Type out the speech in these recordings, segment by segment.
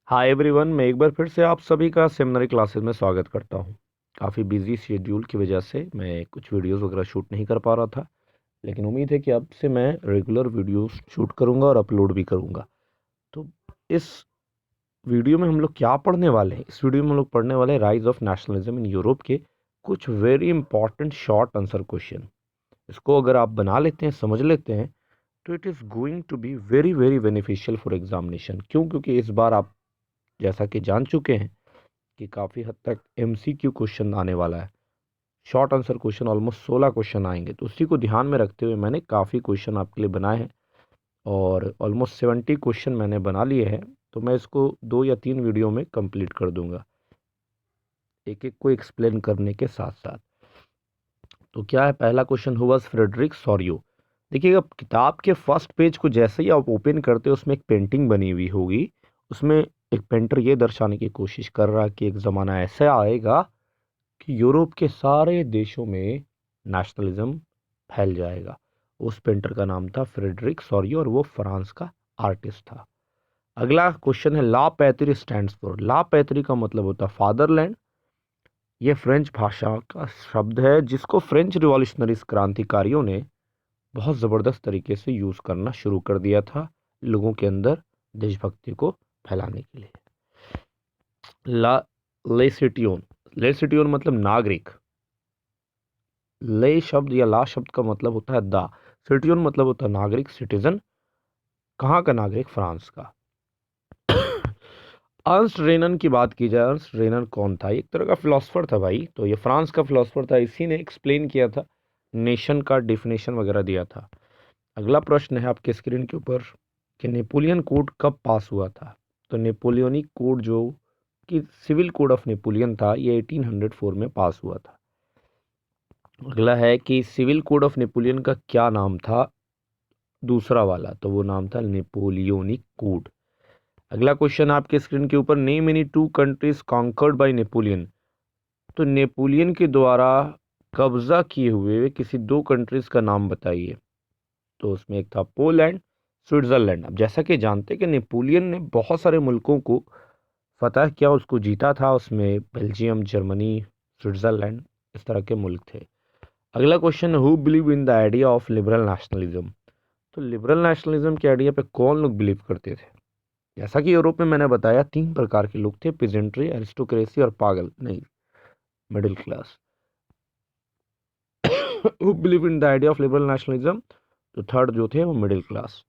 Hi everyone, मैं एक बार फिर से आप सभी का सेमिनरी क्लासेस में स्वागत करता हूं। काफ़ी बिजी शेड्यूल की वजह से मैं कुछ वीडियोस वगैरह शूट नहीं कर पा रहा था, लेकिन उम्मीद है कि अब से मैं रेगुलर वीडियोस शूट करूंगा और अपलोड भी करूंगा। तो इस वीडियो में हम लोग क्या पढ़ने वाले हैं? इस वीडियो में हम लोग पढ़ने वाले हैं rise of nationalism in Europe के कुछ very important short answer question. इसको अगर आप बना लेते हैं, समझ लेते हैं, तो it is going to be very very beneficial for examination. क्यों? क्योंकि इस बार आप जैसा कि जान चुके हैं कि काफ़ी हद तक एमसीक्यू क्वेश्चन आने वाला है। Short answer question almost 16 question आएंगे, तो उसी को ध्यान में रखते हुए मैंने काफ़ी क्वेश्चन आपके लिए बनाए हैं और ऑलमोस्ट 70 क्वेश्चन मैंने बना लिए हैं। तो मैं इसको 2 या 3 वीडियो में कंप्लीट कर दूंगा, एक एक को एक्सप्लेन करने के साथ साथ। तो क्या है, पहला क्वेश्चन हुआ फ्रेडरिक सॉरियो। देखिएगा, किताब के फर्स्ट पेज को जैसे ही आप ओपन करते हो उसमें एक पेंटिंग बनी हुई होगी। उसमें एक पेंटर ये दर्शाने की कोशिश कर रहा है कि एक ज़माना ऐसा आएगा कि यूरोप के सारे देशों में नेशनलिज्म फैल जाएगा। उस पेंटर का नाम था फ्रेडरिक सॉरियो और वो फ्रांस का आर्टिस्ट था। अगला क्वेश्चन है ला पैत्री स्टैंड्स फॉर। ला पैत्री का मतलब होता है फादरलैंड। ये फ्रेंच भाषा का शब्द है जिसको फ्रेंच रिवॉल्यूशनरीज क्रांतिकारियों ने बहुत ज़बरदस्त तरीके से यूज़ करना शुरू कर दिया था लोगों के अंदर देशभक्ति को फैलाने के लिए। ला लेसिटियोन। लेसिटियोन मतलब नागरिक। ले शब्द या ला शब्द का मतलब होता है दा। सिटिजन मतलब होता है नागरिक, सिटीजन। कहाँ का नागरिक? फ्रांस का। अर्न्स्ट रेनन की बात की जाए, अर्न्स्ट रेनन कौन था? एक तरह का फिलोसफर था भाई। तो ये फ्रांस का फिलोसफर था, इसी ने एक्सप्लेन किया था, नेशन का डिफिनेशन वगैरह दिया था। अगला प्रश्न है आपके स्क्रीन के ऊपर कि नेपोलियन कोड कब पास हुआ था? तो नेपोलियनिक कोड जो कि सिविल कोड ऑफ नेपोलियन था, ये 1804 में पास हुआ था। अगला है कि सिविल कोड ऑफ नेपोलियन का क्या नाम था? दूसरा वाला, तो वो नाम था नेपोलियनिक कोड। अगला क्वेश्चन आपके स्क्रीन के ऊपर, name any two countries conquered by Napoleon. तो नेपोलियन के द्वारा कब्जा किए हुए किसी 2 कंट्रीज का नाम बताइए। तो उसमें एक था पोलैंड, स्विट्जरलैंड। अब जैसा कि जानते हैं कि नेपोलियन ने बहुत सारे मुल्कों को फतह किया, उसको जीता था। उसमें बेल्जियम, जर्मनी, स्विट्जरलैंड, इस तरह के मुल्क थे। अगला question, who believe in the idea of liberal nationalism. तो लिबरल नेशनलिज्म के आइडिया पे कौन लोग बिलीव करते थे? जैसा कि यूरोप में मैंने बताया 3 प्रकार के लोग थे, पिजेंट्री, एरिस्टोक्रेसी और पागल नहीं, middle class. Who believe in the idea of liberal nationalism, तो थर्ड जो थे वो मिडिल क्लास।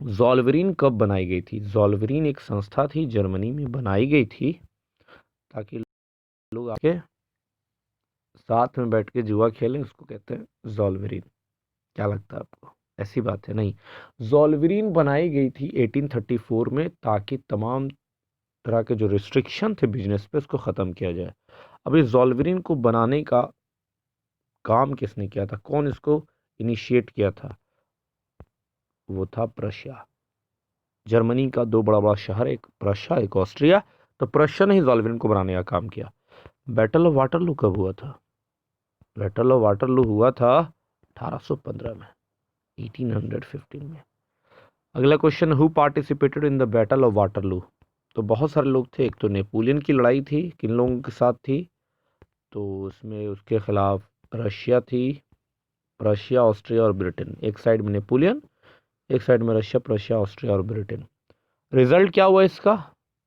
जॉल्वरिन कब बनाई गई थी? जॉल्वरिन एक संस्था थी, जर्मनी में बनाई गई थी ताकि लोग आके साथ में बैठ के जुआ खेलें। उसको कहते हैं जॉल्वरिन। क्या लगता है आपको? ऐसी बात है नहीं। जॉल्वरिन बनाई गई थी 1834 में ताकि तमाम तरह के जो रिस्ट्रिक्शन थे बिजनेस पे, उसको ख़त्म किया जाए। अब इस जॉल्वरिन को बनाने का काम किसने किया था? कौन इसको इनिशिएट किया था? वो था प्रशिया। जर्मनी का 2 बड़ा बड़ा शहर, एक प्रशिया एक ऑस्ट्रिया। तो प्रशिया ने ही जॉल्वरिन को बनाने का काम किया। बैटल ऑफ वाटरलू कब हुआ था? बैटल ऑफ वाटरलू हुआ था 1815 में, 1815 में। अगला question, who participated in the battle of Waterloo. तो बहुत सारे लोग थे। एक तो नेपोलियन की लड़ाई थी, किन लोगों के साथ थी? तो उसमें उसके खिलाफ रशिया थी, प्रशिया, ऑस्ट्रिया और ब्रिटेन। एक साइड में नेपोलियन, एक साइड में रशिया, प्रशिया, ऑस्ट्रिया और ब्रिटेन। रिजल्ट क्या हुआ इसका?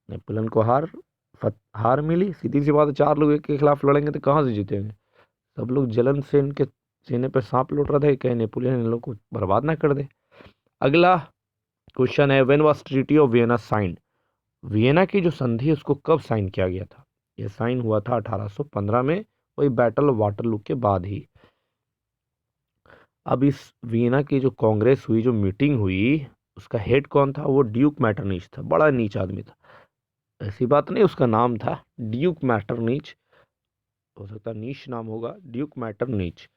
नेपोलियन को हार मिली। सीधी सी बात है, 4 लोग एक के खिलाफ लड़ेंगे तो कहाँ से जीतेंगे? सब लोग जलन से इनके सीने पर सांप लौट रहा था, कहीं नेपोलियन इन लोग को बर्बाद ना कर दे। अगला क्वेश्चन है, when was treaty of Vienna signed. Vienna की जो संधि है उसको कब साइन किया गया था? यह साइन हुआ था 1815 में, वही बैटल ऑफ वाटरलू के बाद ही। अब इस वियना की जो कांग्रेस हुई, जो मीटिंग हुई, उसका हेड कौन था? वो ड्यूक मैटरनिच था। बड़ा नीच आदमी था, ऐसी बात नहीं, उसका नाम था ड्यूक मैटरनिच। हो सकता है नीच नाम होगा, ड्यूक मैटरनिच।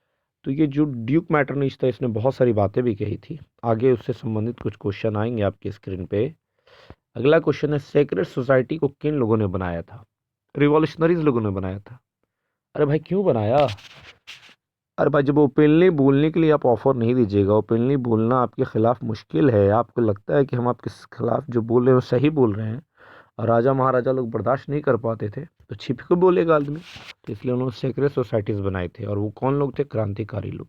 तो ये जो ड्यूक मैटरनिच था, इसने बहुत सारी बातें भी कही थी। आगे उससे संबंधित कुछ क्वेश्चन आएंगे आपकी स्क्रीन पे। अगला क्वेश्चन है, सेक्रेट सोसाइटी को किन लोगों ने बनाया था? रिवॉल्यूशनरीज लोगों ने बनाया था। अरे भाई क्यों बनाया? अरे भाई, जब ओपनली बोलने के लिए आप ऑफर नहीं दीजिएगा, ओपनली बोलना आपके खिलाफ मुश्किल है, आपको लगता है कि हम आपके खिलाफ जो बोल रहे हैं वो सही बोल रहे हैं, और राजा महाराजा लोग बर्दाश्त नहीं कर पाते थे, तो छिप के बोलेगा आदमी, तो इसलिए उन्होंने सेक्रेट सोसाइटीज़ बनाए थे। और वो कौन लोग थे? क्रांतिकारी लोग।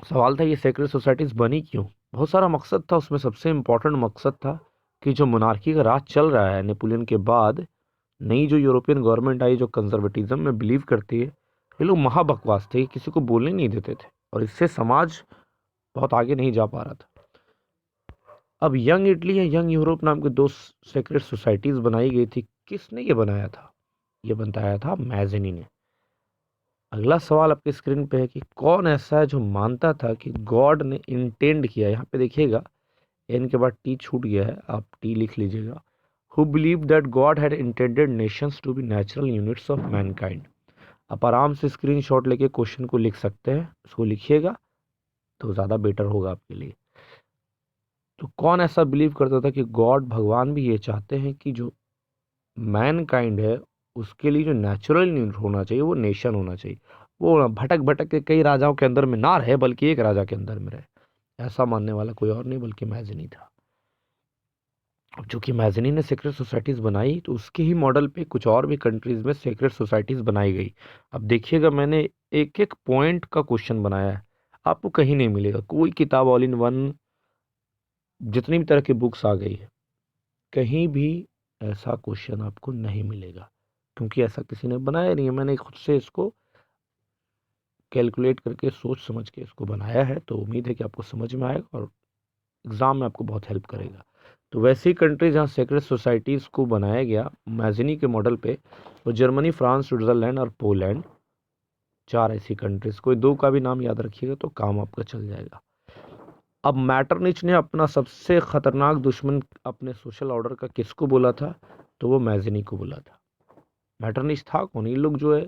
सवाल था ये सेक्रेट सोसाइटीज़ बनी क्यों? बहुत सारा मकसद था उसमें। सबसे इम्पोर्टेंट मकसद था कि जो मोनार्की का राज चल रहा है नेपोलियन के बाद, नई जो यूरोपियन गवर्नमेंट आई जो कंजर्वेटिज्म में बिलीव करती है, ये लोग महाबकवास थे, किसी को बोलने नहीं देते थे, और इससे समाज बहुत आगे नहीं जा पा रहा था। अब यंग इटली या यंग यूरोप नाम के दो सेक्रेट सोसाइटीज़ बनाई गई थी। किसने ये बनाया था? ये बताया था मैज़नी ने। अगला सवाल आपके स्क्रीन पे है कि कौन ऐसा है जो मानता था कि गॉड ने इंटेंड किया, यहाँ पे देखिएगा एन के बाद टी छूट गया है, आप टी लिख लीजिएगा। Who believe that God had intended nations to be natural units of mankind. आप आराम से स्क्रीनशॉट लेके क्वेश्चन को लिख सकते हैं, उसको लिखिएगा तो ज़्यादा बेटर होगा आपके लिए। तो कौन ऐसा बिलीव करता था कि गॉड भगवान भी ये चाहते हैं कि जो मैनकाइंड है उसके लिए जो नेचुरल यूनिट होना चाहिए वो नेशन होना चाहिए, वो भटक भटक के कई राजाओं के अंदर में ना रहे, बल्कि एक राजा के अंदर में रहे। ऐसा मानने वाला कोई और नहीं बल्कि मैज़नी था। अब चूंकि मैज़नी ने सीक्रेट सोसाइटीज़ बनाई, तो उसके ही मॉडल पे कुछ और भी कंट्रीज़ में सीक्रेट सोसाइटीज़ बनाई गई। अब देखिएगा, मैंने एक एक पॉइंट का क्वेश्चन बनाया है, आपको कहीं नहीं मिलेगा। कोई किताब ऑल इन वन, जितनी भी तरह की बुक्स आ गई है, कहीं भी ऐसा क्वेश्चन आपको नहीं मिलेगा, क्योंकि ऐसा किसी ने बनाया नहीं है। मैंने खुद से इसको कैलकुलेट करके सोच समझ के इसको बनाया है, तो उम्मीद है कि आपको समझ में आएगा और एग्ज़ाम में आपको बहुत हेल्प करेगा। तो वैसी कंट्री जहाँ सेक्रेट सोसाइटीज़ को बनाया गया मैज़नी के मॉडल पे, वो जर्मनी, फ्रांस, स्विट्ज़रलैंड और पोलैंड, चार ऐसी कंट्रीज़। कोई दो का भी नाम याद रखिएगा तो काम आपका चल जाएगा। अब मैटरनिच ने अपना सबसे खतरनाक दुश्मन अपने सोशल ऑर्डर का किसको बोला था? तो वो मैज़नी को बोला था। मैटरनिच था कौन? ये लोग जो है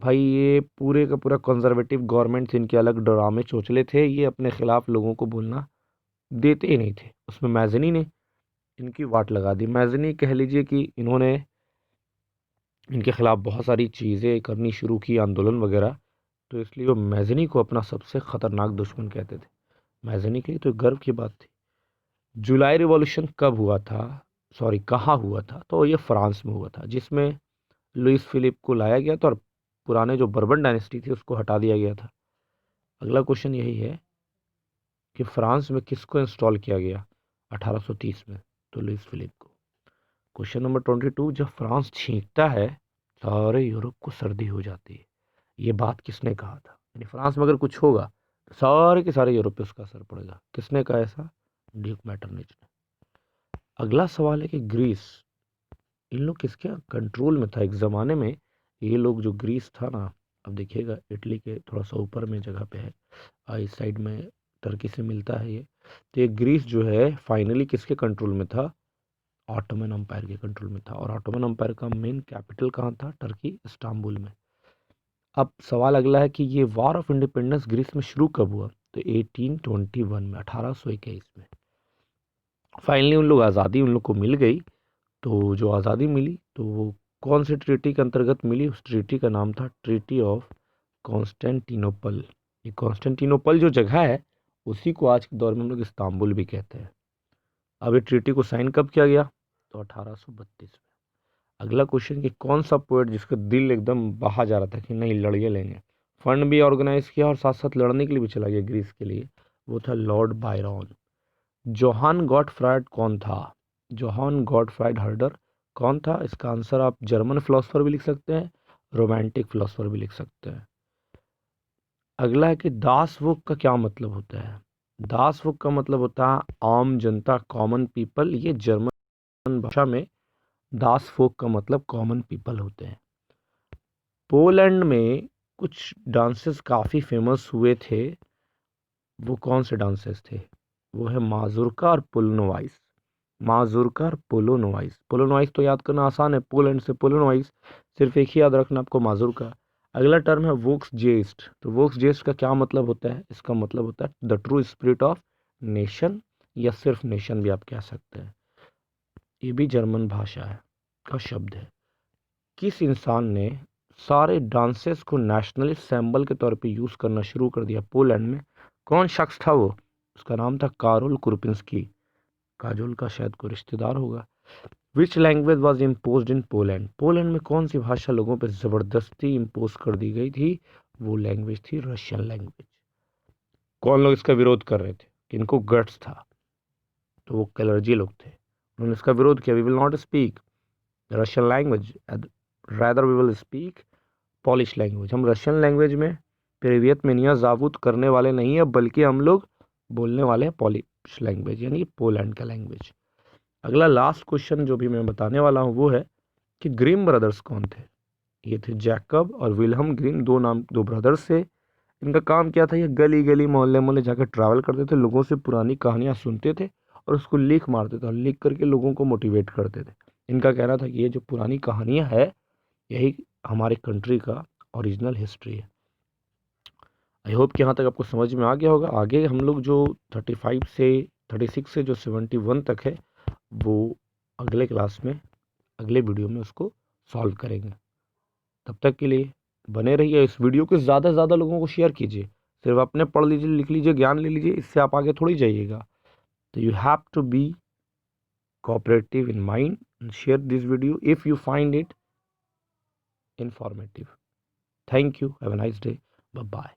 भाई, ये पूरे का पूरा कंजर्वेटिव गवर्नमेंट से इनके अलग ड्रामे चोचले थे, ये अपने खिलाफ लोगों को बोलना देते ही नहीं थे। उसमें मैज़नी ने इनकी वाट लगा दी। मैज़नी कह लीजिए कि इन्होंने इनके खिलाफ बहुत सारी चीज़ें करनी शुरू की, आंदोलन वगैरह, तो इसलिए वो मैज़नी को अपना सबसे ख़तरनाक दुश्मन कहते थे। मैज़नी के लिए तो गर्व की बात थी। जुलाई रिवॉल्यूशन कब हुआ था, सॉरी कहाँ हुआ था? तो ये फ्रांस में हुआ था, जिसमें लुइस फिलिप को लाया गया था और पुराने जो बर्बन डायनेस्टी थी उसको हटा दिया गया था। अगला क्वेश्चन यही है कि फ्रांस में किसको इंस्टॉल किया गया 1830 में? तो लुइस फिलिप को। क्वेश्चन नंबर 22, जब फ्रांस छींकता है सारे यूरोप को सर्दी हो जाती है, ये बात किसने कहा था? यानी फ्रांस में अगर कुछ होगा तो सारे के सारे यूरोप पे उसका असर पड़ेगा। किसने कहा ऐसा? ड्यूक मैटरनिच ने। अगला सवाल है कि ग्रीस, इन लोग किसके कंट्रोल में था एक ज़माने में? ये लोग जो ग्रीस था ना, अब देखिएगा इटली के थोड़ा सा ऊपर में जगह पे है, इस साइड में टर्की से मिलता है ये। तो ये ग्रीस जो है फाइनली किसके कंट्रोल में था? ऑटोमन अम्पायर के कंट्रोल में था। और ऑटोमन अम्पायर का मेन कैपिटल कहाँ था? टर्की, इस्तांबुल में। अब सवाल अगला है कि ये वॉर ऑफ इंडिपेंडेंस ग्रीस में शुरू कब हुआ? तो 1821 में, 1821 में। फाइनली उन लोग आज़ादी उन लोग को मिल गई। तो जो आज़ादी मिली तो वो कौन से ट्रीटी के अंतर्गत मिली? उस ट्रीटी का नाम था ट्रीटी ऑफ कॉन्स्टेंटिनोपल। ये कॉन्स्टेंटिनोपल जो जगह है उसी को आज के दौर में हम लोग इस्तांबुल भी कहते हैं। अब ये ट्रीटी को साइन कब किया गया? तो 1832 में। अगला क्वेश्चन कि कौन सा पोएट जिसका दिल एकदम बहा जा रहा था कि नहीं लड़िए लेंगे, फंड भी ऑर्गेनाइज किया और साथ साथ लड़ने के लिए भी चला गया ग्रीस के लिए, वो था लॉर्ड बायरन। जोहान गॉटफ्राइड कौन था? जोहान गॉटफ्राइड हर्डर कौन था? इसका आंसर आप जर्मन फिलोसफर भी लिख सकते हैं, रोमांटिक फिलोसफर भी लिख सकते हैं। अगला है कि दासवुक का क्या मतलब होता है? दासवुक का मतलब होता है आम जनता, कॉमन पीपल। ये जर्मन भाषा में दासफोक का मतलब कॉमन पीपल होते हैं। पोलैंड में कुछ डांसेस काफ़ी फेमस हुए थे, वो कौन से डांसेस थे? वो है माजुरका और पोलोनोवाइस। माजुरका और पोलोनोवाइस। पोलोनोवाइस तो याद करना आसान है, पोलैंड से पोलोनोवाइस, सिर्फ एक ही याद रखना आपको, माजुरका। अगला टर्म है वोक्स जेस्ट। तो वोक्स जेस्ट का क्या मतलब होता है? इसका मतलब होता है the true spirit of nation, या सिर्फ नेशन भी आप कह सकते हैं। ये भी जर्मन भाषा है का शब्द है। किस इंसान ने सारे डांसेस को नेशनल सिंबल के तौर पे यूज़ करना शुरू कर दिया पोलैंड में? कौन शख्स था वो? उसका नाम था कारोल कुरपिंस्की। काजोल का शायद कोई रिश्तेदार होगा। Which language was impose in Poland, Poland में कौन सी भाषा लोगों पर ज़बरदस्ती इम्पोज कर दी गई थी, वो लैंग्वेज थी रशियन लैंग्वेज। कौन लोग इसका विरोध कर रहे थे, किनको गट्स था, तो वो कलर्जी लोग थे, उन्होंने इसका विरोध किया। We will not speak Russian language, rather we will speak Polish language. हम रशियन लैंग्वेज में प्रेवियत में जाबूत करने वाले नहीं है, बल्कि हम लोग बोलने वाले हैं पॉलिश लैंग्वेज, यानी पोलैंड का लैंग्वेज। अगला लास्ट क्वेश्चन जो भी मैं बताने वाला हूँ वो है कि ग्रीम ब्रदर्स कौन थे। ये थे जैकब और विल्हम ग्रीम, दो ब्रदर्स थे। इनका काम क्या था, ये गली गली मोहल्ले मोहल्ले जाकर ट्रैवल करते थे, लोगों से पुरानी कहानियाँ सुनते थे और उसको लिख मारते थे और लिख करके लोगों को मोटिवेट करते थे। इनका कहना था कि ये जो पुरानी कहानियाँ है यही हमारे कंट्री का ओरिजिनल हिस्ट्री है। आई होप कि यहाँ तक आपको समझ में आ गया होगा। आगे हम लोग जो 35 से 36 से जो 71 तक है वो अगले क्लास में, अगले वीडियो में उसको सॉल्व करेंगे। तब तक के लिए बने रहिए। इस वीडियो को ज़्यादा से ज़्यादा लोगों को शेयर कीजिए। सिर्फ अपने पढ़ लीजिए, लिख लीजिए, ज्ञान ले लीजिए, इससे आप आगे थोड़ी जाइएगा। तो you have to be cooperative in mind and share this video if you find it informative. Thank you. Have a nice day. Bye bye.